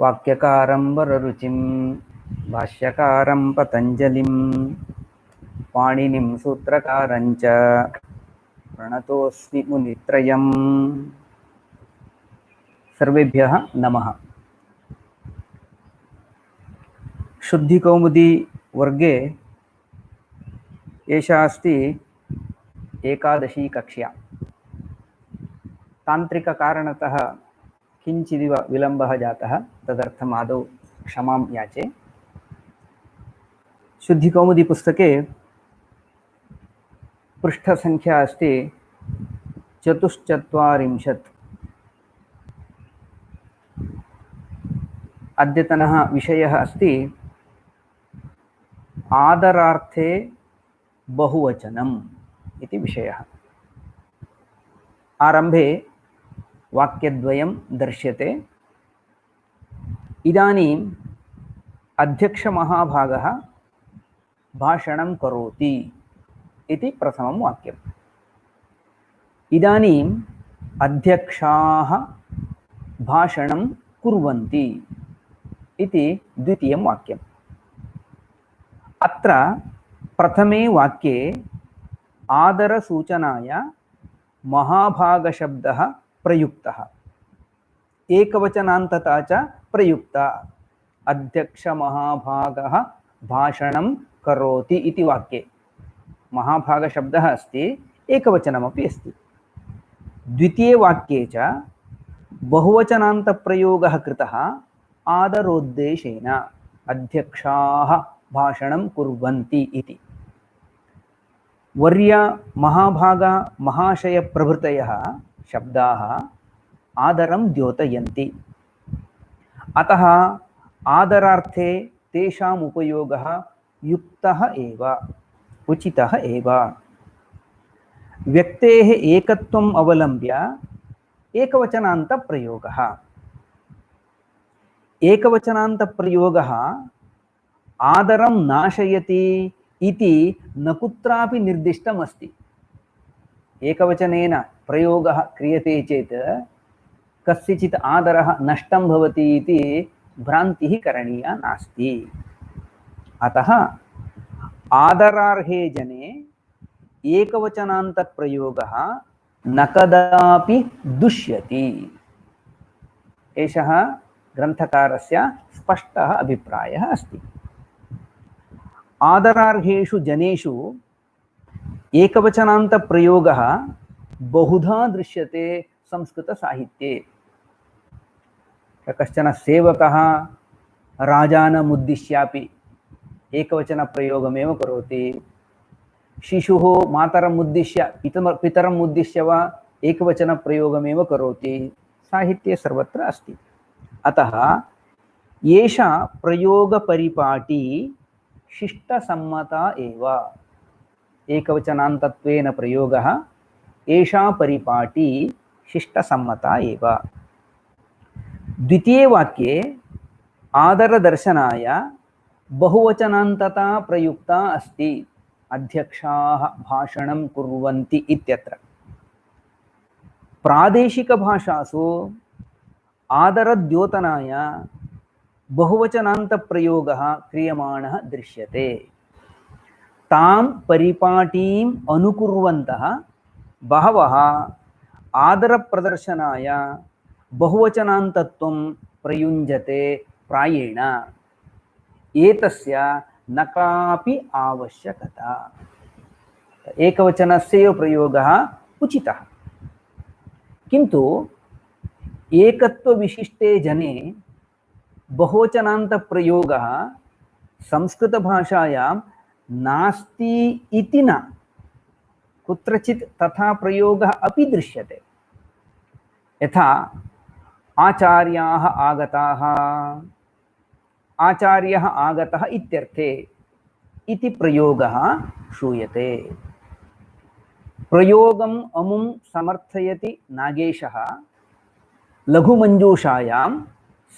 वाक्यकारं वररुचिं भाष्यकारं पतञ्जलिं पाणिनिं सूत्रकारं च प्रणतोऽस्मि मुनित्रयम्। सर्वेभ्यः नमः। शुद्धिकौमुदी वर्गे एषा अस्ति एकादशी कक्ष्या। तान्त्रिककारणतः किञ्चिदिव विलम्बः जातः, तदर्थम् आदौ क्षमां याचे। शुद्धिकौमुदी पुस्तके पृष्ठसङ्ख्या अस्ति 44। अद्यतनः विषयः अस्ति आदरार्थे बहुवचनम् इति विषयः। आरम्भे वाक्यद्वयं दर्श्यते। इदानीम् अध्यक्षमहाभागः भाषणं करोति इति प्रथमं वाक्यम्। इदानीम् अध्यक्षाः भाषणं कुर्वन्ति इति द्वितीयं वाक्यम्। अत्र प्रथमे वाक्ये आदरसूचनाय महाभागशब्दः प्रयुक्तः, एकवचनान्तता च प्रयुक्ता। अध्यक्षमहाभागः भाषणं करोति इति वाक्ये महाभागशब्दः अस्ति, एकवचनमपि अस्ति। द्वितीये वाक्ये च बहुवचनान्तप्रयोगः कृतः आदरोद्देशेन, अध्यक्षाः भाषणं कुर्वन्ति इति। वर्य महाभाग महाशय प्रभृतयः शब्दाः आदरं द्योतयन्ति। अतः आदरार्थे तेषाम् उपयोगः युक्तः एव, उचितः एव। व्यक्तेः एकत्वम् अवलम्ब्य एकवचनान्तप्रयोगः। एकवचनान्तप्रयोगः आदरं नाशयति इति न कुत्रापि निर्दिष्टमस्ति। एकवचनेन प्रयोगः क्रियते चेत् कस्यचित् आदरः नष्टं भवति इति भ्रान्तिः करणीया नास्ति। अतः आदरार्हे जने एकवचनान्तप्रयोगः न कदापि दुष्यति। एषः ग्रन्थकारस्य स्पष्टः अभिप्रायः अस्ति। आदरार्हेषु जनेषु एकवचनान्तप्रयोगः बहुधा दृश्यते संस्कृतसाहित्ये। कश्चन सेवकः राजानमुद्दिश्यापि एकवचनप्रयोगमेव करोति। शिशुः मातरम् उद्दिश्य पितरम् उद्दिश्य वा एकवचनप्रयोगमेव करोति। साहित्ये सर्वत्र अस्ति। अतः एषा प्रयोगपरिपाटी शिष्टसम्मता एव। एकवचनान्तत्वेन प्रयोगः, एषा परिपाटी शिष्टसम्मता एव। द्वितीये वाक्ये आदरदर्शनाय बहुवचनान्तता प्रयुक्ता अस्ति। अध्यक्षाः भाषणं कुर्वन्ति इत्यत्र। प्रादेशिकभाषासु आदरद्योतनाय बहुवचनान्तप्रयोगः क्रियमाणः दृश्यते। तां परिपाटीम् अनुकुर्वन्तः बहवः आदरप्रदर्शनाय बहुवचनान्तत्वं प्रयुञ्जते प्रायेण। एतस्य न कापि आवश्यकता। एकवचनस्य प्रयोगः उचितः, किन्तु एकत्वविशिष्टे जने बहुवचनान्तप्रयोगः संस्कृतभाषायां नास्ति इति न, कुत्रचित् तथा प्रयोगः अपि दृश्यते। यथा आचार्याः आगताः, आचार्यः आगतः इत्यर्थे इति प्रयोगः श्रूयते। प्रयोगम् अमुं समर्थयति नागेशः लघुमञ्जूषायां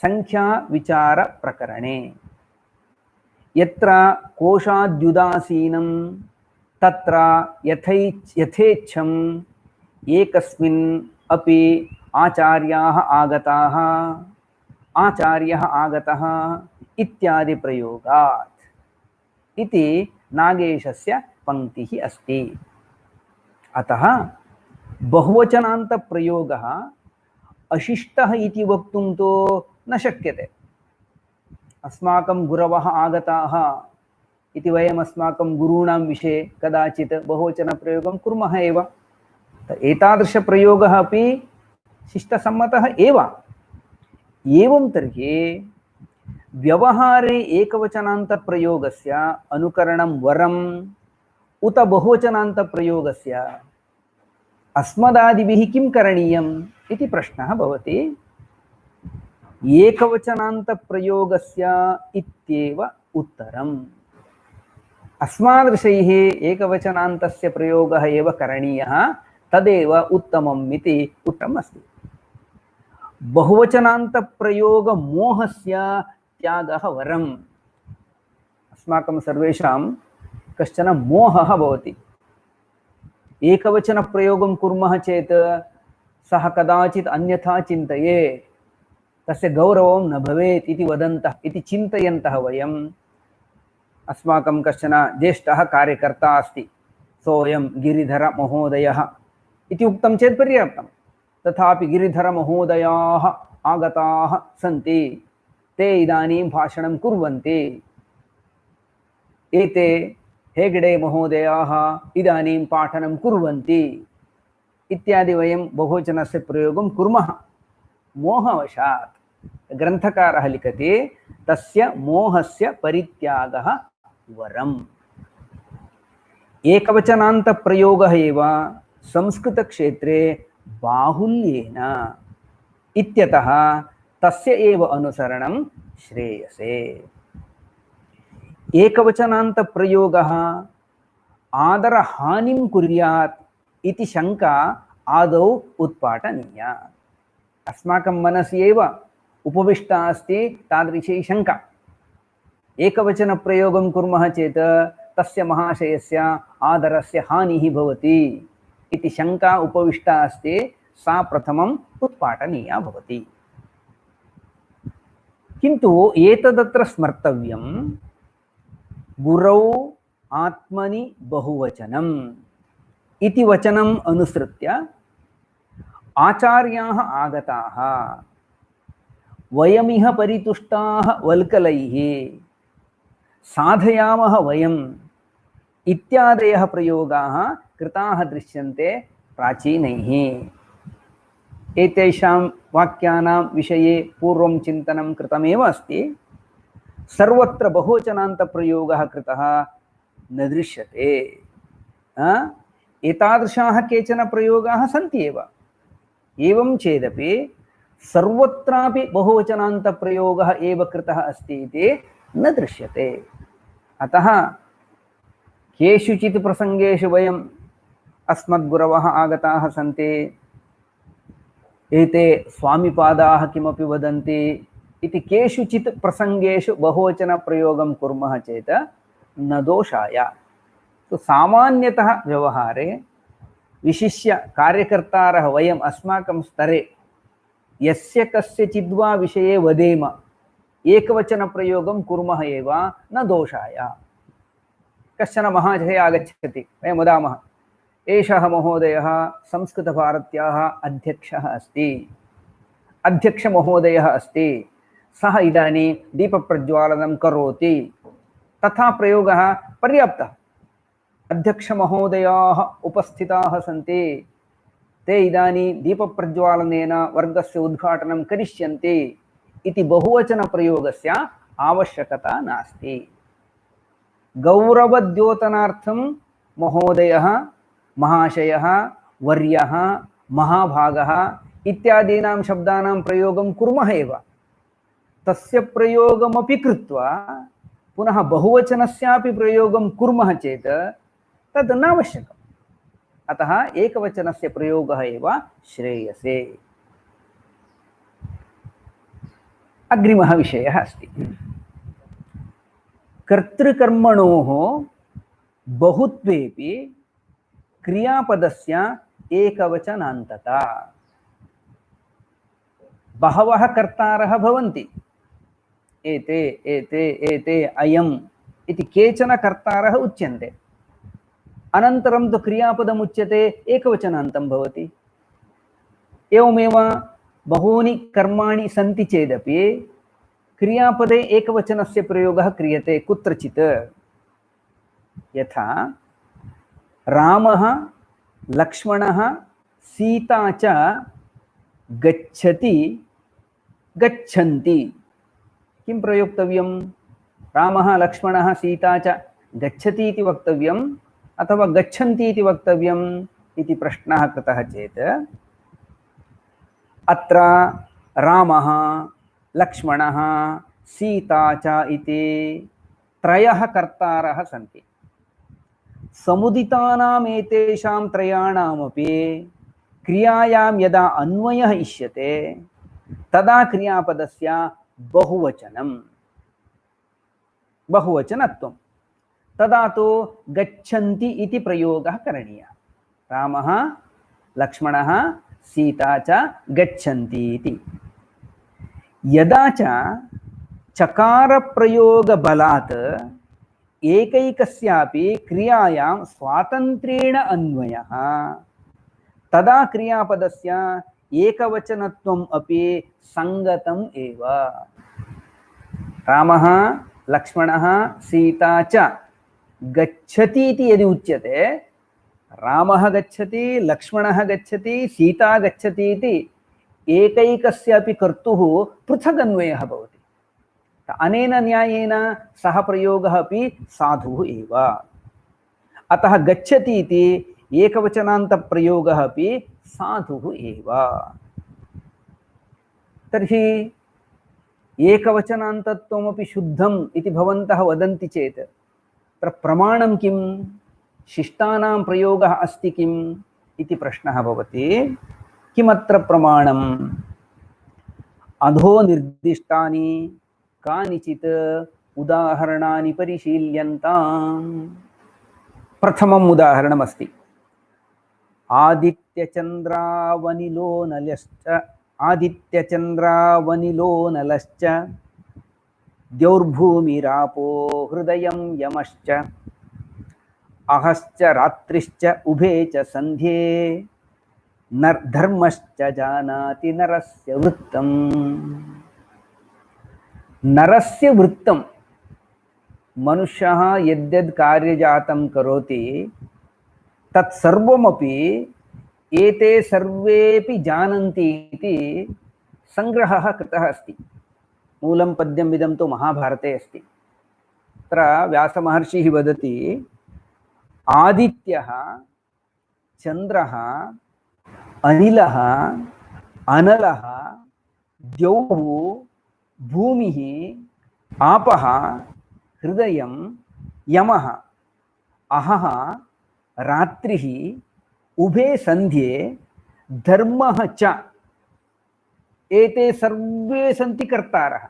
संख्याविचारप्रकरणे। यत्र कोशाद्युदासीनं तत्र यथेच्छम् एकस्मिन् अपि आचार्याः आगताः। आचार्यः आगतः इत्यादि प्रयोगात् इति नागेशस्य पंक्तिः अस्ति। अतः बहुवचनान्तप्रयोगः अशिष्टः इति वक्तुं तु न शक्यते। अस्माकं गुरवः आगताः इति वयम् अस्माकं गुरूणां विषये कदाचित् बहुवचनप्रयोगं कुर्मः एव। एतादृशप्रयोगः अपि शिष्टसम्मतः एव। एवं तर्हि व्यवहारे एकवचनान्तप्रयोगस्य अनुकरणं वरम् उत बहुवचनान्तप्रयोगस्य अस्मदादिभिः किं करणीयम् इति प्रश्नः भवति। एकवचनान्तप्रयोगस्य इत्येव उत्तरम्। अस्मादृशैः एकवचनान्तस्य प्रयोगः एव करणीयः, तदेव उत्तमम् इति उक्तम् अस्ति। बहुवचनान्तप्रयोगमोहस्य त्यागः वरम्। अस्माकं सर्वेषां कश्चन मोहः भवति। एकवचनप्रयोगं कुर्मः चेत् सः कदाचित् अन्यथा चिन्तये, तस्य गौरवं न भवेत् इति वदन्तः इति चिन्तयन्तः वयम्। अस्माकं कश्चन ज्येष्ठः कार्यकर्ता अस्ति, सोऽयं गिरिधरमहोदयः इति उक्तं चेत् पर्याप्तं। तथापि गिरिधरमहोदयाः आगताः सन्ति, ते इदानीं भाषणं कुर्वन्ति, एते हेगडे महोदयाः इदानीं पाठनं कुर्वन्ति इत्यादि वयं बहुवचनस्य प्रयोगं कुर्मः मोहवशात्। ग्रन्थकारः लिखति तस्य मोहस्य परित्यागः वरम्। एकवचनान्तप्रयोगः एव संस्कृतक्षेत्रे बाहुल्येन इत्यतः तस्य एव अनुसरणं श्रेयसे। एकवचनान्तप्रयोगः आदरहानिं कुर्यात् इति शङ्का आदौ उत्पाटनीया। अस्माकं मनसि एव उपविष्टा अस्ति तादृशी शङ्का। एकवचनप्रयोगं कुर्मः चेत् तस्य महाशयस्य आदरस्य हानिः भवति इति शङ्का उपविष्टा अस्ति, सा प्रथमम् उत्पाटनीया भवति। किन्तु एतदत्र स्मर्तव्यं, गुरौ आत्मनि बहुवचनम् इति वचनम् अनुसृत्य आचार्याः आगताः, वयमिह परितुष्टाः वल्कलैः, साधयामः वयम् इत्यादयः प्रयोगाः कृताः दृश्यन्ते प्राचीनैः। एतेषां वाक्यानां विषये पूर्वं चिन्तनं कृतमेव अस्ति। सर्वत्र बहुवचनान्तप्रयोगः कृतः न दृश्यते। एतादृशाः केचन प्रयोगाः सन्ति एव। एवं चेदपि सर्वत्रापि बहुवचनान्तप्रयोगः एव कृतः अस्ति इति न दृश्यते। अतः केषुचित् प्रसङ्गेषु वयम् अस्मद्गुरवः आगताः सन्ति, एते स्वामिपादाः किमपि वदन्ति इति केषुचित् प्रसङ्गेषु बहुवचनप्रयोगं कुर्मः चेत् न दोषाय। तो सामान्यतः व्यवहारे विशिष्य कार्यकर्तारः वयम् अस्माकं स्तरे यस्य कस्यचिद्वा विषये वदेम, एकवचनप्रयोगं कुर्मः एव, न दोषाय। कश्चन महाशयः आगच्छति, वयं वदामः एषः महोदयः संस्कृतभारत्याः अध्यक्षः अस्ति, अध्यक्षमहोदयः अस्ति, सः इदानीं दीपप्रज्वालनं करोति, तथा प्रयोगः पर्याप्तः। अध्यक्षमहोदयाः उपस्थिताः सन्ति, ते इदानीं दीपप्रज्वालनेन वर्गस्य उद्घाटनं करिष्यन्ति इति बहुवचनप्रयोगस्य आवश्यकता नास्ति। गौरवद्योतनार्थं महोदयः, महाशयः, वर्यः, महाभागः इत्यादीनां शब्दानां प्रयोगं कुर्मः एव। तस्य प्रयोगमपि कृत्वा पुनः बहुवचनस्यापि प्रयोगं कुर्मः चेत् तद् नावश्यकम्। अतः एकवचनस्य प्रयोगः एव श्रेयसे। अग्रिमः विषयः अस्ति कर्तृकर्मणोः बहुत्वेपि क्रियापदस्य एकवचनान्तता। बहवः कर्तारः भवन्ति। एते एते एते अयम् इति केचन कर्तारः उच्यन्ते। अनन्तरं तु क्रियापदम् उच्यते एकवचनान्तं भवति। एवमेव बहूनि कर्माणि सन्ति चेदपि क्रियापदे एकवचनस्य प्रयोगः क्रियते कुत्रचित्। यथा रामः लक्ष्मणः सीता च गच्छति गच्छन्ति। किं प्रयोक्तव्यं? रामः लक्ष्मणः सीता च गच्छति इति वक्तव्यम् अथवा गच्छन्ति इति वक्तव्यम् इति प्रश्नः कृतः चेत् अत्र रामः लक्ष्मणः सीता च इति त्रयः कर्तारः सन्ति। समुदितानाम् एतेषां त्रयाणामपि क्रियायां यदा अन्वयः इष्यते तदा क्रियापदस्य बहुवचनत्वं तदा तो गच्छन्ति इति प्रयोगः करणीयः। रामः लक्ष्मणः सीता च गच्छन्ति इति। यदा च चकारप्रयोगबलात् एकैकस्यापि क्रियायां स्वातन्त्र्येण अन्वयः तदा क्रियापदस्य एकवचनत्वम् अपि संगतम् एव। रामः लक्ष्मणः सीता च गच्छति इति यदि उच्यते, रामः गच्छति लक्ष्मणः गच्छति सीता गच्छति इति एकैकस्यापि कर्तुः पृथक् अन्वयः भवति। अनेन न्यायेन सः प्रयोगः अपि साधुः एव। अतः गच्छति इति एकवचनान्तप्रयोगः अपि साधुः एव। तर्हि एकवचनान्तत्वमपि शुद्धम् इति भवन्तः वदन्ति चेत् तत्र प्रमाणं किं? शिष्टानां प्रयोगः अस्ति किम् इति प्रश्नः भवति। किमत्र प्रमाणम्? अधो निर्दिष्टानि कानिचित् उदाहरणानि परिशील्यन्ताम्। प्रथमम् उदाहरणमस्ति आदित्यचन्द्रावनिलो नलश्च द्यौर्भूमिरापो हृदयं यमश्च अहश्च रात्रिश्च उभे च सन्ध्ये धर्मश्च जानाति नरस्य वृत्तम्। नरस्य वृत्तं मनुष्यः यद्यद् कार्यजातं करोति तत्सर्वमपि एते सर्वेपि जानन्ति इति संग्रहः कृतः अस्ति। मूलं पद्यम् इदं तु महाभारते अस्ति। तत्र व्यासमहर्षिः वदति आदित्यः चन्द्रः अनिलः अनलः द्यौः भूमिः आपः हृदयं यमः अहः रात्रिः उभे सन्ध्ये धर्मः च। एते सर्वे सन्ति कर्तारः।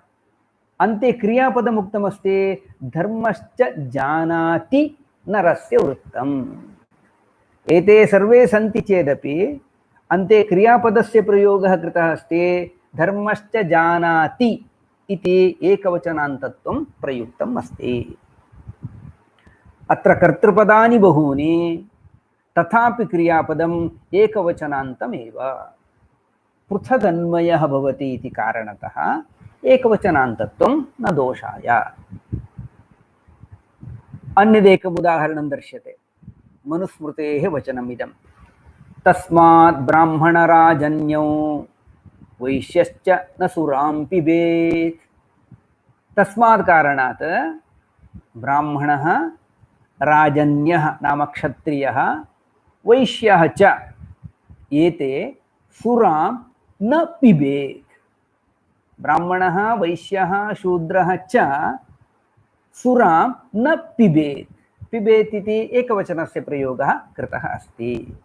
अन्ते क्रियापदमुक्तमस्ति धर्मश्च जानाति नरस्य वृत्तम्। एते सर्वे सन्ति चेदपि अन्ते क्रियापदस्य प्रयोगः कृतः अस्ति धर्मश्च जानाति इति एकवचनान्तत्वं प्रयुक्तम् अस्ति। अत्र कर्तृपदानि बहूनि तथापि क्रियापदम् एकवचनान्तमेव। पृथगन्वयः भवति इति कारणतः एकवचनान्तत्वं न दोषाय। अन्यदेकम् उदाहरणं दर्श्यते मनुस्मृतेः वचनमिदं तस्मात् ब्राह्मणराजन्यौ वैश्यश्च न सुरां पिबेत्। तस्मात् कारणात् ब्राह्मणः राजन्यः नाम क्षत्रियः वैश्यः च एते सुरां न पिबेत्। ब्राह्मणः वैश्यः शूद्रः च सुरां न पिबेत्। पिबेत् इति एकवचनस्य प्रयोगः कृतः अस्ति।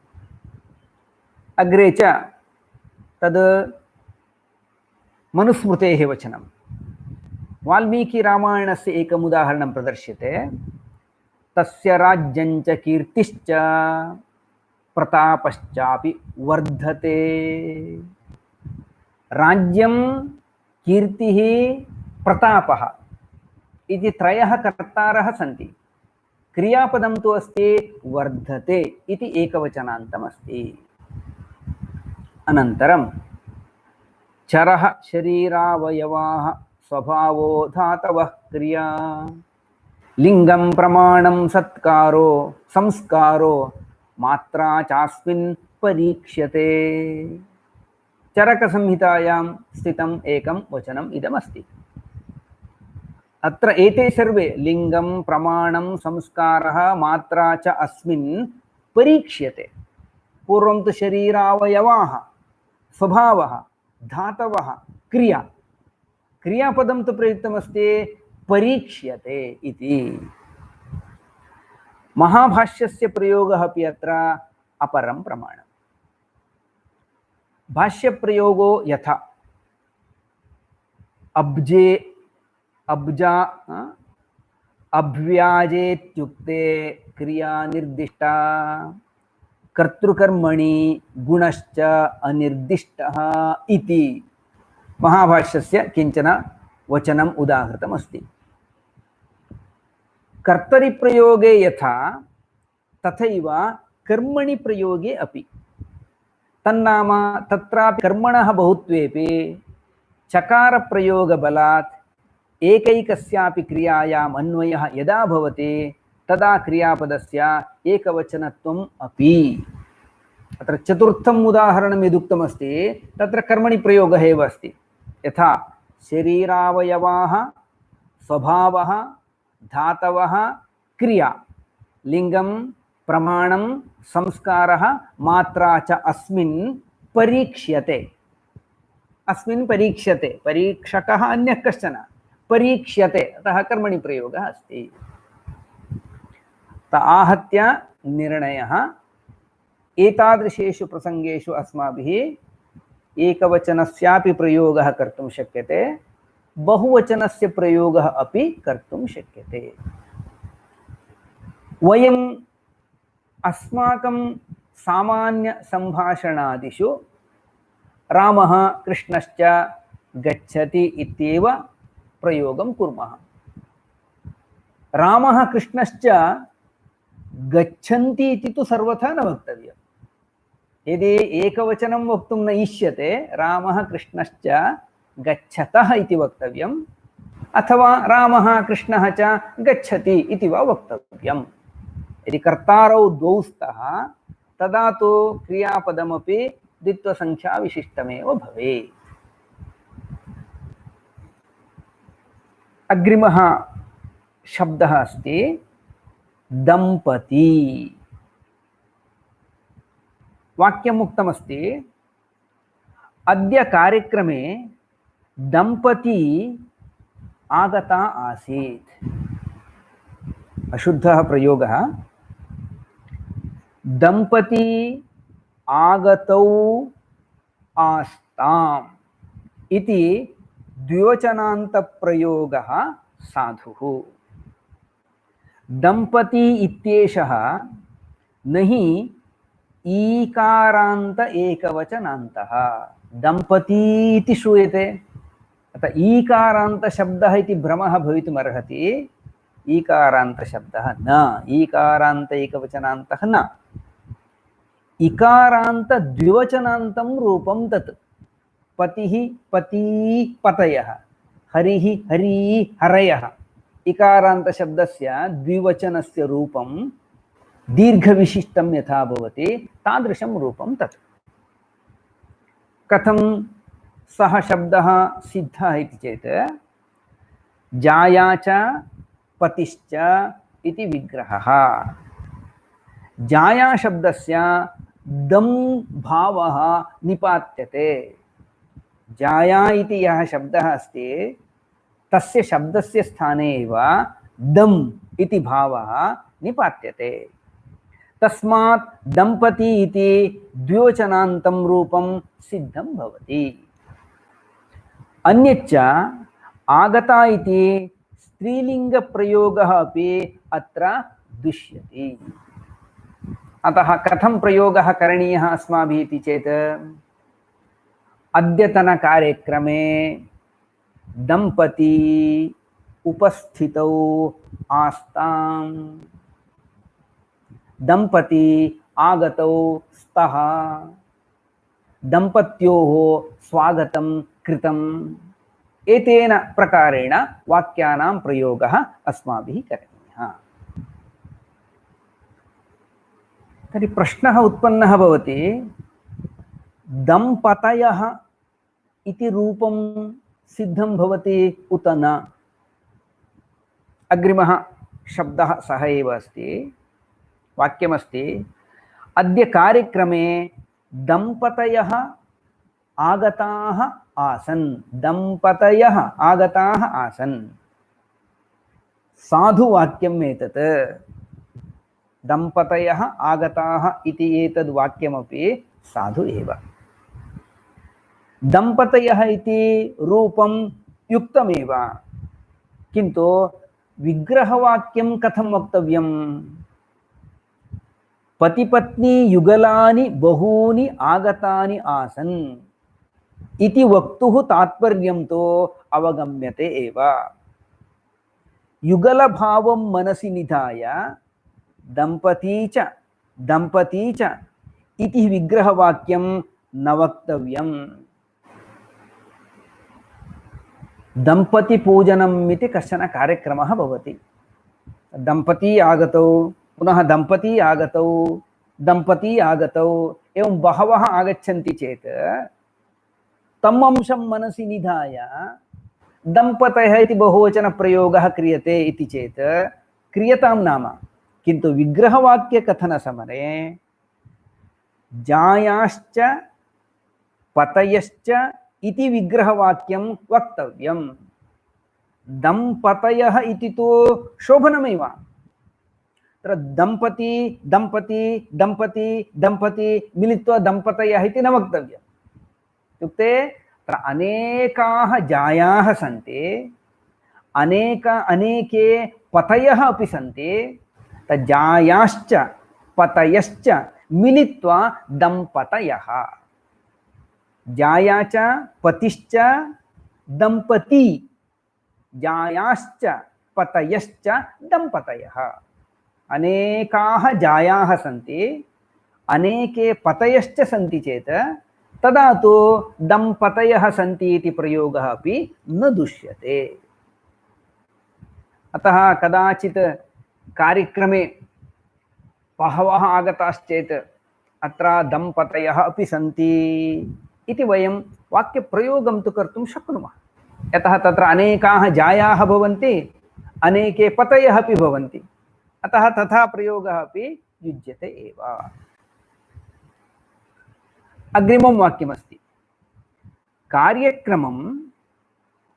अग्रे च तद् मनुस्मृतेः वचनं वाल्मीकिरामायणस्य एकम् उदाहरणं प्रदर्श्यते तस्य राज्यञ्च कीर्तिश्च प्रतापश्चापि वर्धते। राज्यं कीर्तिः प्रतापः इति त्रयः कर्तारः सन्ति। क्रियापदं तु अस्ति वर्धते इति एकवचनान्तम् अस्ति। अनन्तरं चरः शरीरावयवाः स्वभावो धातवः क्रिया लिंगं प्रमाणं सत्कारो संस्कारो मात्रा चास्मिन् परीक्ष्यते। चरकसंहितायां स्थितम् एकं वचनम् इदमस्ति। अत्र एते सर्वे लिंगं प्रमाणं संस्कारः मात्रा च अस्मिन् परीक्ष्यते। पूर्वं तु शरीरावयवाः स्वभावः धातवः क्रिया क्रियापदं तु प्रयुक्तमस्ति परीक्ष्यते इति। महाभाष्यस्य प्रयोगः अपि अत्र अपरं प्रमाणम्। भाष्यप्रयोगो यथा अब्जे अब्जा अभ्याजेत्युक्ते क्रिया निर्दिष्टा कर्तृकर्मणि गुणश्च अनिर्दिष्टः इति महाभाष्यस्य किंचन वचनम् उदाहृतमस्ति। कर्तरि प्रयोगे यथा तथैव कर्मणि प्रयोगे अपि तन्नाम तत्रापि कर्मणः बहुत्वेपि चकार प्रयोगबलात् एकैकस्यापि क्रियायाम् अन्वयः यदा भवति तदा क्रियापदस्य एकवचनत्वम् अपि। अत्र चतुर्थम् उदाहरणं यदुक्तमस्ति तत्र कर्मणि प्रयोगः एव अस्ति। यथा शरीरावयवाः स्वभावः धातवः क्रिया लिंगं प्रमाणं संस्कारः मात्रा च अस्मिन् परीक्ष्यते। अस्मिन् परीक्ष्यते परीक्षकः अन्यः कश्चन परीक्ष्यते अतः कर्मणि प्रयोगः अस्ति। आहत्य निर्णयः एतादृशेषु प्रसंगेषु अस्माभिः एकवचनस्यापि प्रयोगः कर्तुं शक्यते बहुवचनस्य प्रयोगः अपि कर्तुं शक्यते। वयम् अस्माकं सामान्य संभाषणादिषु रामः कृष्णश्च गच्छति इत्येव प्रयोगं कुर्मः। रामः कृष्णश्च गच्छन्ति इति तु सर्वथा न वक्तव्यम्। यदि एकवचनं वक्तुं न इष्यते रामः कृष्णश्च गच्छतः इति वक्तव्यम् अथवा रामः कृष्णः च गच्छति इति वा वक्तव्यम्। यदि कर्तारौ द्वौ स्तः तदा तु क्रियापदमपि द्वित्वसंख्या विशिष्टमेव भवेत्। अग्रिमः शब्दः अस्ति दंपती। वाक्यम् उक्तमस्ति अद्य कार्यक्रमे दंपती आगता आसीत्। अशुद्धः प्रयोगः। दंपती आगतौ आस्ताम् इति द्विवचनान्तप्रयोगः साधुः। दंपती इत्येषः न हि ईकारान्त एकवचनान्तः। दंपती इति श्रूयते अतः ईकारान्त शब्दः इति भ्रमः भवितुमर्हति। ईकारान्त शब्दः न ईकारान्त एकवचनान्तः न इकारान्त द्विवचनान्तं रूपं तत्। पतिः पती पतयः हरिः हरी हरयः इकारान्त शब्दस्य द्विवचनस्य रूपं दीर्घविशिष्टं यथा भवति तादृशं रूपं तत्। कथं सः शब्दः सिद्धः इति चेत् जाया च पतिश्च इति विग्रहः। जाया शब्दस्य दम् भावः निपात्यते। जाया इति यः शब्दः अस्ति तस्य शब्दस्य स्थाने एव दम् इति भावः निपात्यते। तस्मात् दंपती इति द्विवचनान्तं रूपं सिद्धं भवति। अन्यच्च आगता इति स्त्रीलिङ्गप्रयोगः अपि अत्र दृश्यते। अतः कथं प्रयोगः करणीयः अस्माभिः इति चेत् अद्यतन कार्यक्रमे दंपती उपस्थितौ आस्ताम्। दंपती आगतौ स्तः। दंपत्योः स्वागतं कृतम्। एतेन प्रकारेण वाक्यानां प्रयोगः अस्माभिः करणीयः। तर्हि प्रश्नः उत्पन्नः भवति, दंपतयः इति रूपं सिद्धं भवति उत न? अग्रिमः शब्दः सः एव अस्ति। वाक्यमस्ति, अद्य कार्यक्रमे दंपतयः आगताः आसन्। दंपतयः आगताः आसन्। साधुवाक्यम् एतत्। दंपतयः आगताः इति एतद् वाक्यमपि साधु एव। दंपतयः इति रूपं युक्तमेव, किन्तु विग्रहवाक्यं कथं वक्तव्यम्? पतिपत्नी युगलानि बहूनि आगतानि आसन् इति वक्तुः तात्पर्यं तु अवगम्यते एव। युगलभावं मनसि निधाय दंपती च इति विग्रहवाक्यं न वक्तव्यम्। दंपतिपूजनम् इति कश्चन कार्यक्रमः भवति। दंपती आगतौ, पुनः दंपती आगतौ, दंपती आगतौ, एवं बहवः आगच्छन्ति चेत् तम् अंशं मनसि निधाय दंपतयः इति बहुवचनप्रयोगः क्रियते इति चेत् क्रियतां नाम। किन्तु विग्रहवाक्यकथनसमये जायाश्च पतयश्च इति विग्रहवाक्यं वक्तव्यम्। दंपतयः इति तु शोभनमेव। तत्र दंपती दंपती दंपती दंपती मिलित्वा दंपतयः इति न वक्तव्यम्। इत्युक्ते तत्र अनेकाः जायाः सन्ति, अनेके पतयः अपि सन्ति। जायाश्च पतयश्च मिलित्वा दंपतयः। जाया च पतिश्च दंपती, जायाश्च पतयश्च दंपतयः। अनेकाः जायाः सन्ति, अनेके पतयश्च सन्ति चेत् तदा तु दंपतयः सन्ति इति प्रयोगः अपि न दुष्यते। अतः कदाचित् कार्यक्रमे बहवः आगताश्चेत् अत्र दंपतयः अपि सन्ति इति वयं वाक्यप्रयोगं तु कर्तुं शक्नुमः। यतः तत्र अनेकाः जायाः भवन्ति, अनेके पतयः अपि भवन्ति। अतः तथा प्रयोगः अपि युज्यते एव। अग्रिमं वाक्यमस्ति, कार्यक्रमं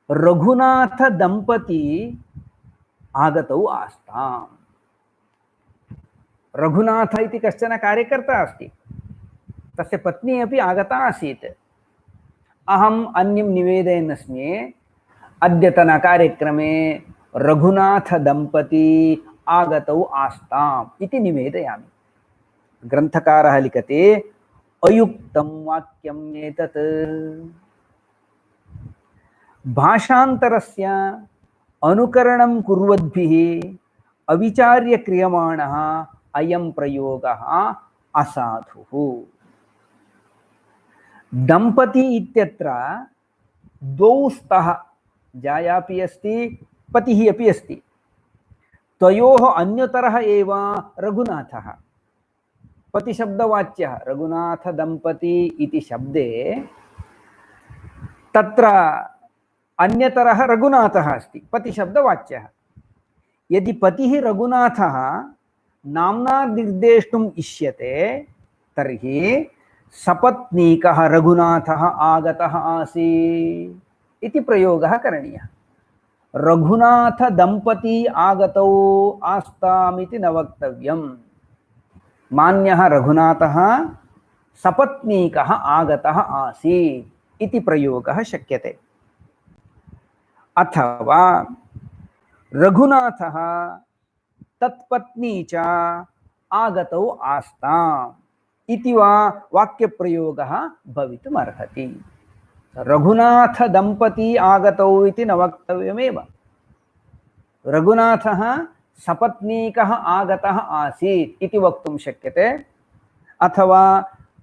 रघुनाथ दंपती आगतौ आस्ताम्। रघुनाथ इति कश्चन कार्यकर्ता अस्ति, तस्य पत्नी अपि आगता आसीत्। अहम् अन्यं निवेदयन् अस्मि, अद्यतन कार्यक्रमे रघुनाथ दंपती आगतौ आस्ताम् इति निवेदयामि। ग्रन्थकारः लिखति, अयुक्तं वाक्यम् एतत्। भाषान्तरस्य अनुकरणं कुर्वद्भिः अविचार्य क्रियमाणः अयं प्रयोगः असाधुः। दंपती इत्यत्र द्वौ स्तः, जायापि अस्ति पतिः अपि अस्ति। तयोः अन्यतरः एव रघुनाथः। पतिशब्दवाच्यः रघुनाथ दंपती इति शब्दे तत्र अन्यतरः रघुनाथः अस्ति, पतिशब्दवाच्यः। यदि पतिः रघुनाथः नाम्ना निर्देष्टुम् इष्यते तर्हि सपत्नीकः रघुनाथः आगतः आसीत् इति प्रयोगः करणीयः। रघुनाथ दंपती आगतौ आस्ताम् इति न वक्तव्यम्। मान्यः रघुनाथः सपत्नीकः आगतः आसीत् इति प्रयोगः शक्यते। अथवा रघुनाथः तत्पत्नी च आगतौ आस्ताम् इति वा वाक्यप्रयोगः भवितुमर्हति। रघुनाथ दंपती आगतौ इति न वक्तव्यमेव। रघुनाथः सपत्नीकः आगतः आसीत् इति वक्तुं शक्यते, अथवा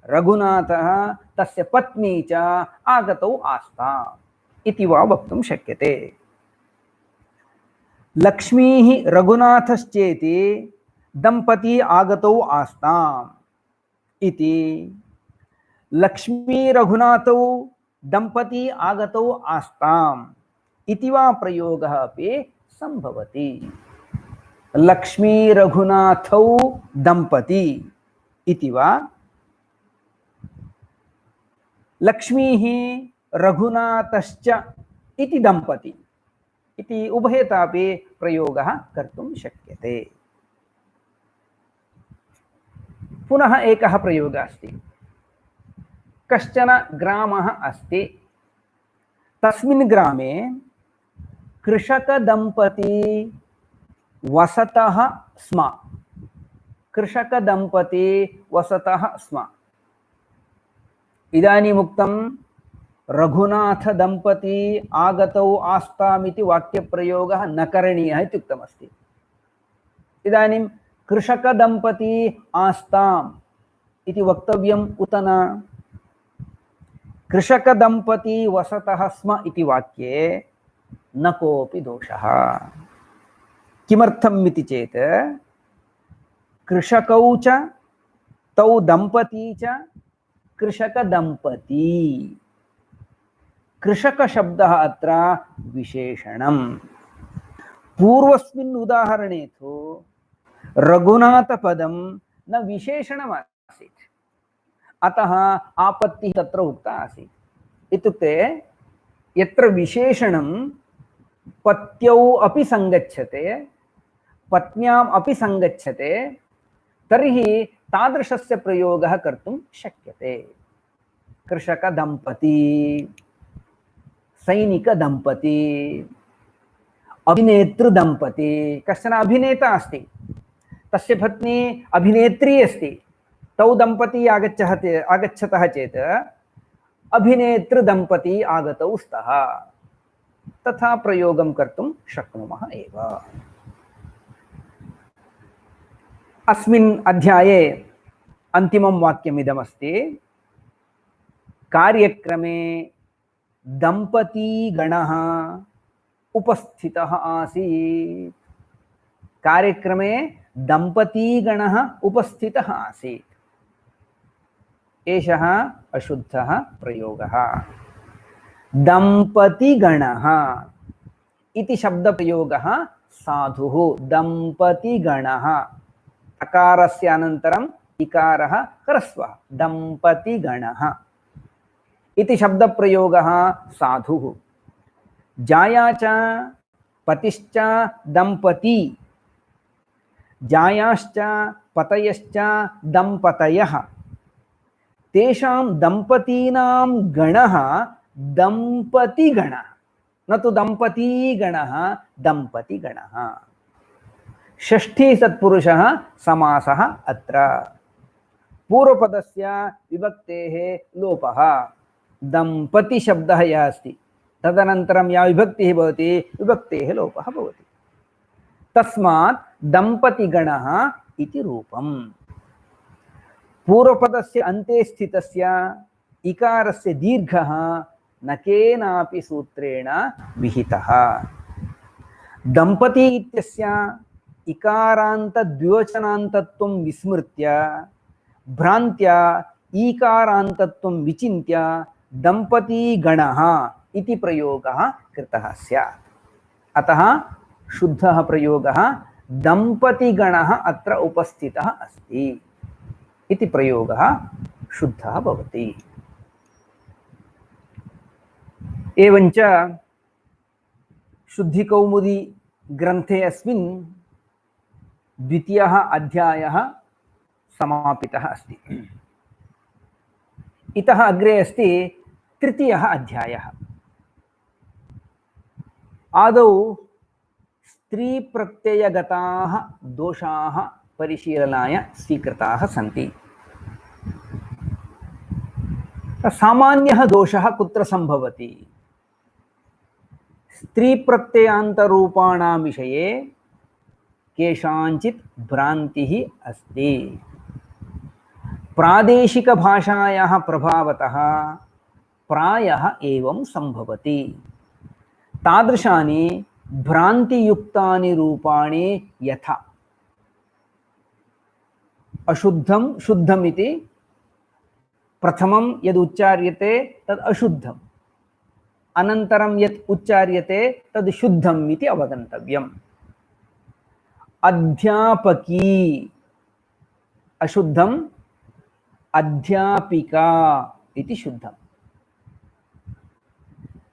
रघुनाथः तस्य पत्नी च आगतौ आस्ता इति वा वक्तुं शक्यते। लक्ष्मीः रघुनाथश्चेति दंपती आगतौ आस्ताम् इति, लक्ष्मी रघुनाथौ दंपती आगतौ आस्ताम् इति वा प्रयोगः अपि संभवति। लक्ष्मी रघुनाथौ दंपती इति वा, लक्ष्मीः रघुनाथश्च इति दंपती इति उभयतापि प्रयोगः कर्तुं शक्यते। पुनः एकः प्रयोगः अस्ति। कश्चन ग्रामः अस्ति, तस्मिन् ग्रामे कृषकदंपती वसतः स्म। कृषकदंपती वसतः स्म। इदानीमुक्तं रघुनाथ दंपती आगतौ आस्तामिति वाक्यप्रयोगः न करणीयः इति उक्तमस्ति। इदानीं कृषकदंपती आस्ताम् इति वक्तव्यम् उत न? कृषकदंपती वसतः स्म इति वाक्ये न कोऽपि दोषः। किमर्थम् इति चेत् कृषकौ च तौ दंपती च कृषकदंपती, कृषकशब्दः अत्र विशेषणम्। पूर्वस्मिन् उदाहरणे तु रघुनाथपदं न विशेषणमासीत्, अतः आपत्तिः तत्र उक्ता आसीत्। इत्युक्ते यत्र विशेषणं पत्यौ अपि संगच्छते पत्न्याम् अपि संगच्छते तर्हि तादृशस्य प्रयोगः कर्तुं शक्यते। कृषकदंपती, सैनिकदंपती, अभिनेतृदंपती। कश्चन अभिनेता अस्ति, तस्य पत्नी अभिनेत्री अस्ति, तौ दंपती आगच्छतः चेत् अभिनेतृदंपती आगतौ स्तः, तथा प्रयोगं कर्तुं शक्नुमः एव। अस्मिन् अध्याये अन्तिमं वाक्यमिदमस्ति। कार्यक्रमे दंपतीगणः उपस्थितः आसीत्। कार्यक्रमे दंपतीगणः उपस्थितः आसीत्। एषः अशुद्धः प्रयोगः। दंपतीगणः इति शब्दप्रयोगः साधुः। दंपतीगणः, अकारस्य अनन्तरम् इकारः ह्रस्वः। दंपतीगणः इति शब्दप्रयोगः साधुः। जाया च पतिश्च दंपती, जायाश्च पतयश्च दंपतयः। तेषां दंपतीनां गणः दंपतिगणः, न तु दंपतीगणः, दंपतिगणः। षष्ठी सत्पुरुषः समासः अत्र। पूर्वपदस्य विभक्तेः लोपः। दंपति शब्दः यः अस्ति तदनन्तरं या विभक्तिः भवति, विभक्तेः लोपः भवति। तस्मात् दंपतिगणः इति रूपम्। पूर्वपदस्य अन्ते स्थितस्य इकारस्य दीर्घः न केनापि सूत्रेण विहितः। दंपती इत्यस्य इकारान्त द्विवचनान्तत्वं विस्मृत्य भ्रान्त्या ईकारान्तत्वं विचिन्त्य दंपतीगणः इति प्रयोगः कृतः स्यात्। अतः शुद्धः प्रयोगः दंपतिगणः अत्र उपस्थितः अस्ति इति प्रयोगः शुद्धः भवति। एवञ्च शुद्धिकौमुदी ग्रन्थे अस्मिन् द्वितीयः अध्यायः समापितः अस्ति। इतः अग्रे अस्ति तृतीयः अध्यायः। आदौ स्त्रीप्रत्ययगताः दोषाः परिशीलनाय स्वीकृताः सन्ति। सामान्यः दोषः कुत्र सम्भवति? स्त्रीप्रत्ययान्तरूपाणां विषये केषाञ्चित् भ्रान्तिः अस्ति। प्रादेशिकभाषायाः प्रभावतः प्रायः एवं सम्भवति। तादृशानि भ्रान्तियुक्तानि रूपाणि यथा अशुद्धं शुद्धम् इति प्रथमं यद् उच्चार्यते तद् अशुद्धम्, अनन्तरं यत् उच्चार्यते तद् शुद्धम् इति अवगन्तव्यम्। अध्यापकी अशुद्धम्, अध्यापिका इति शुद्धम्।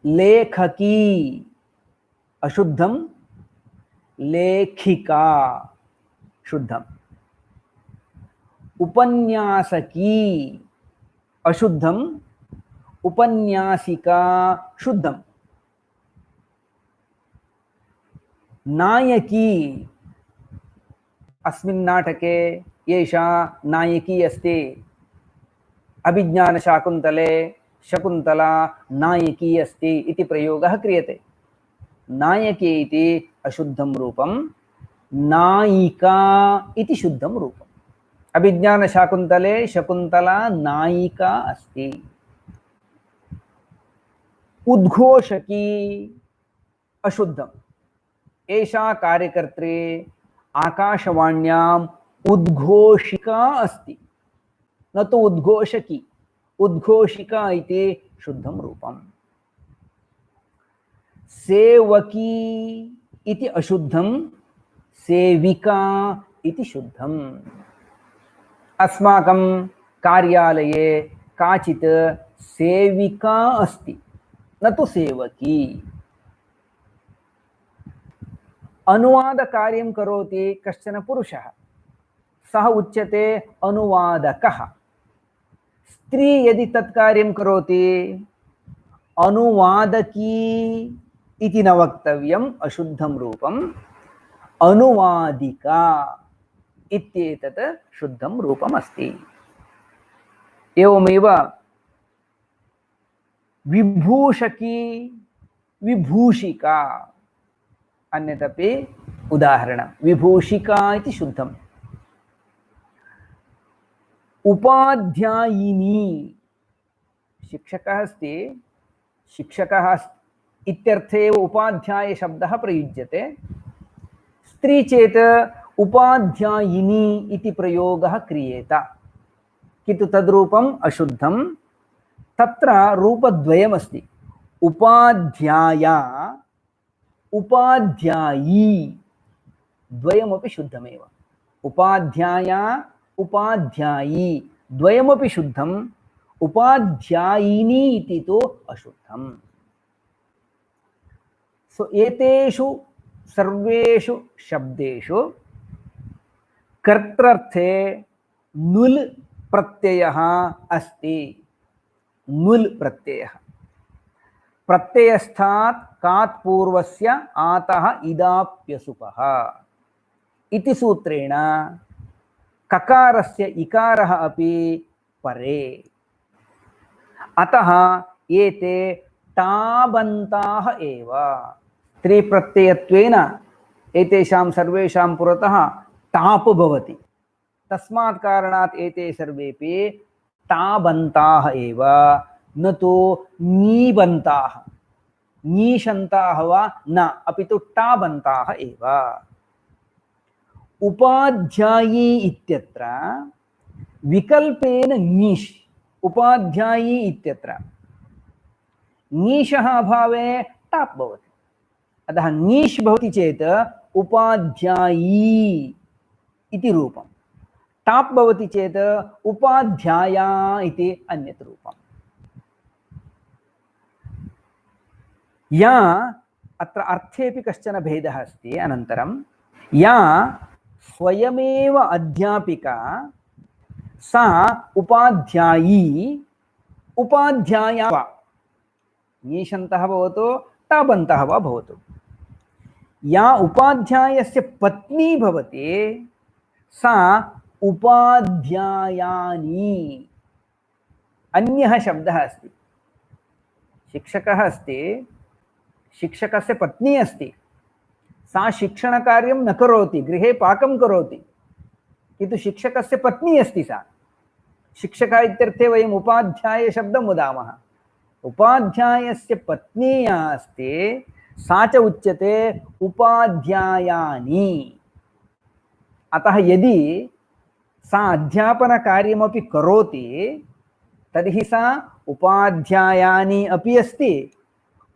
लेखकी अशुद्धं, लेखिका शुद्धम्। उपन्यासकी अशुद्धं, उपन्यासिका शुद्धम्। नायकी अस्मिन् नाटके एषा नायकी अस्ति। अभिज्ञानशाकुन्तले शकुन्तला नायकी अस्ति इति प्रयोगः क्रियते। नायकी इति अशुद्धं रूपं, नायिका इति शुद्धं रूपम्। अभिज्ञानशाकुन्तले शकुन्तला नायिका अस्ति। उद्घोषकी अशुद्धम्, एषा कार्यकर्त्री आकाशवाण्याम् उद्घोषिका अस्ति, न तु उद्घोषकी। उद्घोषिका इति शुद्धं रूपम्। सेवकी इति अशुद्धं, सेविका इति शुद्धम्। अस्माकं कार्यालये काचित् सेविका अस्ति, न तु सेवकी। अनुवादकार्यं करोति कश्चन पुरुषः, सः उच्यते अनुवादकः। स्त्री यदि तत्कार्यं करोति अनुवादकी इति न वक्तव्यम्, अशुद्धं रूपम्। अनुवादिका इत्येतत् शुद्धं रूपम् अस्ति। एवमेव विभूषकी, विभूषिका अन्यदपि उदाहरणं। विभूषिका इति शुद्धम्। उपाध्यायिनी शिक्षकः अस्ति, शिक्षकः इत्यर्थे एव उपाध्याय शब्दः प्रयुज्यते। स्त्री चेत् उपाध्यायिनी इति प्रयोगः क्रियेत, किन्तु तद्रूपम् अशुद्धं। तत्र रूपद्वयमस्ति, उपाध्याया उपाध्यायी, द्वयमपि शुद्धमेव। उपाध्याया उपाध्यायी द्वयमपि शुद्धम्। उपाध्यायिनी इति तु अशुद्धम्। सो एतेषु सर्वेषु शब्देषु कर्तृर्थे नुल् प्रत्ययः अस्ति। नुल् प्रत्ययः प्रत्ययस्थात् कात् पूर्वस्य आतः इदाप्यसुपः इति सूत्रेण ककारस्य इकारः अपि परे। अतः एते टाबन्ताः एव। स्त्रीप्रत्ययत्वेन एतेषां सर्वेषां पुरतः टाप् भवति। तस्मात् कारणात् एते सर्वेपि टाबन्ताः एव, न तु नीबन्ताः। नीशन्ताः वा न, अपि तु टाबन्ताः एव। उपाध्यायी इत्यत्र विकल्पेन नीश्, उपाध्यायी इत्यत्र नीशः अभावे टाप् भवति। अतः नीश् भवति चेत् उपाध्यायी इति रूपम्, टाप् भवति चेत् उपाध्याया इति अन्यत् रूपम्। या अत्र अर्थेपि कश्चन भेदः अस्ति। अनन्तरं या स्वयमेव अध्यापिका सा उपाध्यायी उपाध्याया वा, नीशन्तः भवतु टाबन्तः वा भवतु, या उपाध्यायस्य पत्नी भवति सा उपाध्यायानी, अन्यः शब्दः अस्ति। शिक्षकः अस्ति, शिक्षकस्य पत्नी अस्ति, सा शिक्षणकार्यं न करोति, गृहे पाकं करोति, किन्तु शिक्षकस्य पत्नी अस्ति सा। शिक्षकः इत्यर्थे वयम् उपाध्यायशब्दं वदामः। उपाध्यायस्य पत्नी या अस्ति सा च उच्यते उपाध्यायानी। अतः यदि सा अध्यापनकार्यमपि करोति तर्हि सा उपाध्यायानी अपि अस्ति,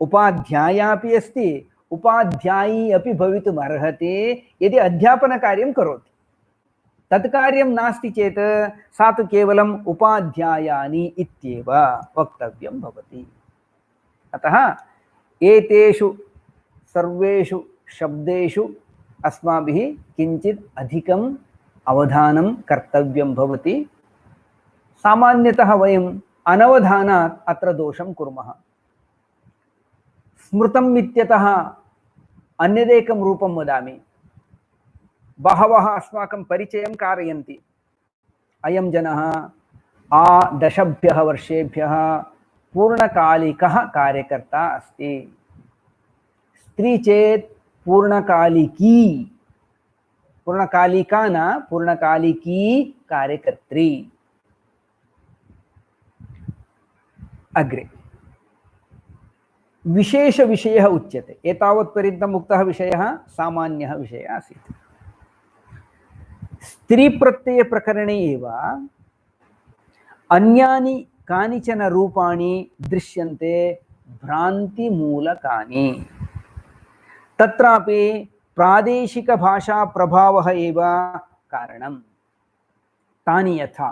उपाध्याया अपि अस्ति, उपाध्यायी अपि भवितुमर्हति यदि अध्यापनकार्यं करोति। तत् कार्यं नास्ति चेत् सा तु केवलम् उपाध्यायानी इत्येव वक्तव्यं भवति। अतः एतेषु सर्वेषु शब्देषु अस्माभिः किञ्चित् अधिकम् अवधानं कर्तव्यं भवति। सामान्यतः वयम् अनवधानात् अत्र दोषं कुर्मः। स्मृतम् इत्यतः अन्यदेकं रूपं वदामि। बहवः अस्माकं परिचयं कारयन्ति। अयं जनः दशभ्यः वर्षेभ्यः पूर्णकालिकः कार्यकर्ता अस्ति। स्त्री चेत् पूर्णकालिकी, पूर्णकालिका न पूर्णकालिकी कार्यकर्त्री। अग्रे विशेषविषयः उच्यते। एतावत्पर्यन्तम् उक्तः विषयः सामान्यः विषयः आसीत्। स्त्रीप्रत्ययप्रकरणे एव अन्यानि कानिचन रूपाणि दृश्यन्ते भ्रान्तिमूलकानि। तत्रापि प्रादेशिकभाषाप्रभावः एव कारणं। तानि यथा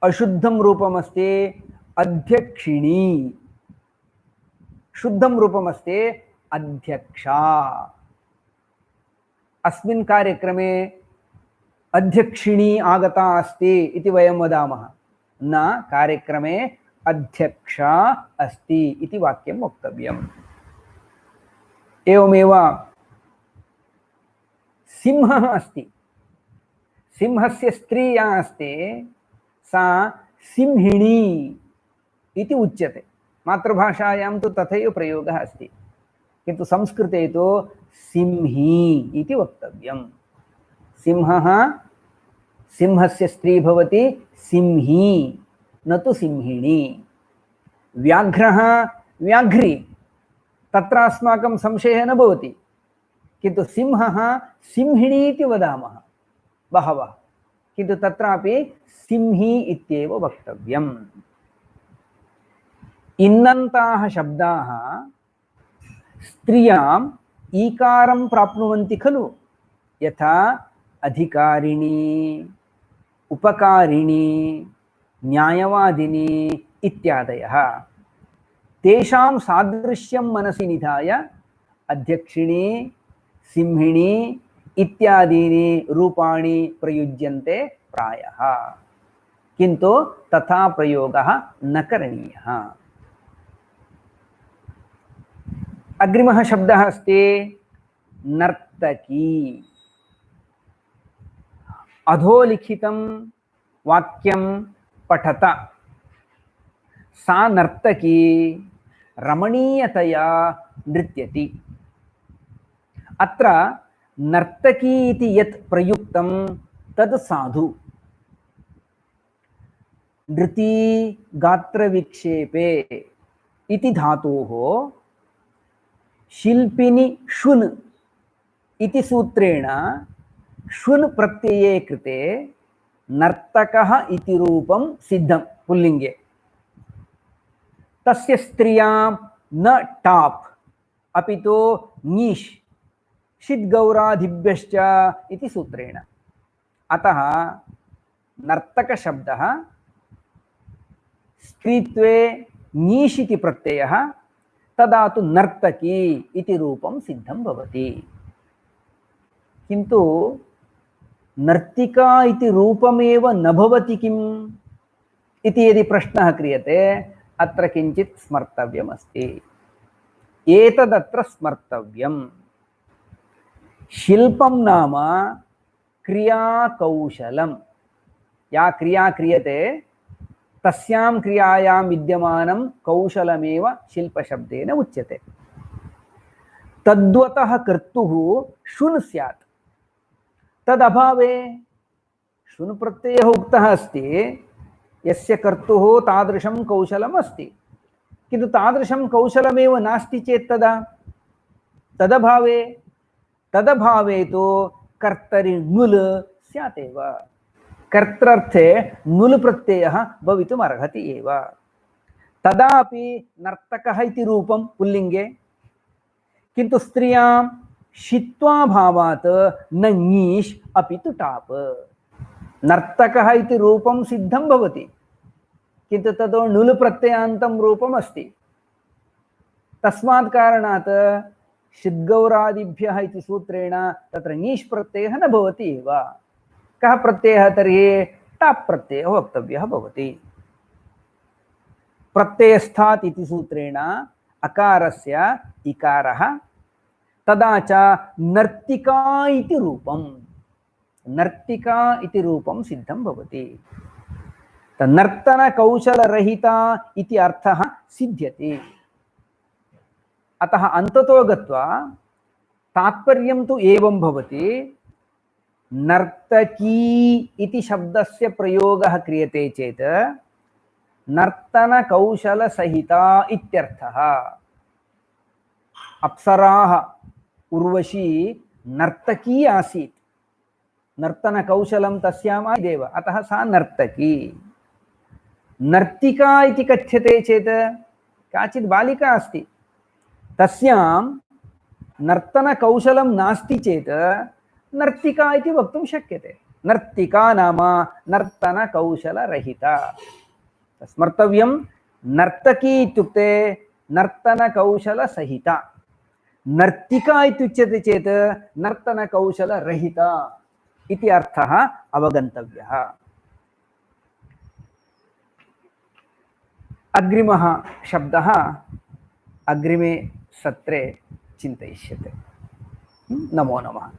अशुद्धं रूपमस्ति अध्यक्षिणी, शुद्धं रूपमस्ति अध्यक्षा। अस्मिन् कार्यक्रमे अध्यक्षिणी आगता अस्ति इति वयं वदामः, न कार्यक्रमे अध्यक्षा अस्ति इति वाक्यं वक्तव्यम्। एवमेव सिंहः अस्ति, सिंहस्य स्त्री या अस्ति सा सिंहिणी इति उच्यते। मातृभाषायां तु तथैव प्रयोगः अस्ति, किन्तु संस्कृते तु सिंही इति वक्तव्यम्। सिंहः, सिंहस्य स्त्री भवति सिंही, न तु सिंहिणी। व्याघ्रः व्याघ्री, तत्र अस्माकं संशयः न भवति, किन्तु सिंहः सिंहिणी इति वदामः बहवः, किन्तु तत्रापि सिंही इत्येव वक्तव्यम्। इन्नन्ताः शब्दाः स्त्रियाम् ईकारं प्राप्नुवन्ति खलु, यथा अधिकारिणी, उपकारिणी, न्यायवादिनी इत्यादयः। तेषां सादृश्यं मनसि निधाय अध्यक्षिणी, सिंहिणी इत्यादीनि रूपाणि प्रयुज्यन्ते प्रायः, किन्तु तथा प्रयोगः न करणीयः। अग्रिमः शब्दः अस्ति नर्तकी। अधोलिखितं वाक्यं पठत। सा नर्तकी रमणीयतया नृत्यति। अत्र नर्तकी इति यत् प्रयुक्तं तद् साधु। नृती गात्रविक्षेपे इति धातोः शिल्पिनि शुन् इति सूत्रेण शुन् प्रत्यये कृते नर्तकः इति रूपं सिद्धं पुल्लिङ्गे। तस्य स्त्रियां न टाप् अपितु नीश् षिद्गौरादिभ्यश्च इति सूत्रेण। अतः नर्तकशब्दः स्त्रीत्वे नीश् इति प्रत्ययः, तदा तु नर्तकी इति रूपं सिद्धं भवति। किन्तु नर्तिका इति रूपमेव न भवति किम् इति यदि प्रश्नः क्रियते, अत्र किञ्चित् स्मर्तव्यमस्ति। एतदत्र स्मर्तव्यम्। शिल्पं नाम क्रियाकौशलं। या क्रिया क्रियते तस्यां क्रियायां विद्यमानं कौशलमेव शिल्पशब्देन उच्यते। तद्वतः कर्तुः शुन् स्यात्। तदभावे शुन् प्रत्ययः उक्तः अस्ति, यस्य कर्तुः तादृशं कौशलम् अस्ति, किन्तु तादृशं कौशलमेव नास्ति चेत् तदा तदभावे तो कर्तरि नुल् स्यात् एव। कर्तृर्थे नुल् प्रत्ययः भवितुम् अर्हति एव। तदापि नर्तकः इति रूपं पुल्लिङ्गे, किन्तु स्त्रियां षित्वा भावात् न ङीष् अपि तु टाप्। नर्तकः इति रूपं सिद्धं भवति, किन्तु तद् नुल् प्रत्ययान्तं रूपम् अस्ति। तस्मात् कारणात् षिद्गौरादिभ्यः इति सूत्रेण तत्र ङीष् प्रत्ययः न भवति एव। कः प्रत्ययः तर्हि? टाप् प्रत्ययः वक्तव्यः भवति। प्रत्ययस्थात् इति सूत्रेण अकारस्य इकारः, तदा च नर्तिका इति रूपं, नर्तिका इति रूपं सिद्धं भवति। नर्तनकौशलरहिता इति अर्थः सिद्ध्यति। अतः अन्ततो गत्वा तात्पर्यं तु एवं भवति, नर्तकी इति शब्दस्य प्रयोगः क्रियते चेत् नर्तनकौशलसहिता इत्यर्थः। अप्सराः उर्वशी नर्तकी आसीत्, नर्तनकौशलं तस्याम् आसीदेव, अतः सा नर्तकी। नर्तिका इति कथ्यते चेत् काचित् बालिका अस्ति, तस्यां नर्तनकौशलं नास्ति चेत् नर्तिका इति वक्तुं शक्यते। नर्तिका नाम नर्तनकौशलरहिता। स्मर्तव्यं, नर्तकी इत्युक्ते नर्तनकौशलसहिता, नर्तिका इत्युच्यते चेत् नर्तनकौशलरहिता इति अर्थः अवगन्तव्यः। अग्रिमः शब्दः अग्रिमे सत्रे चिन्तयिष्यते। नमो नमः।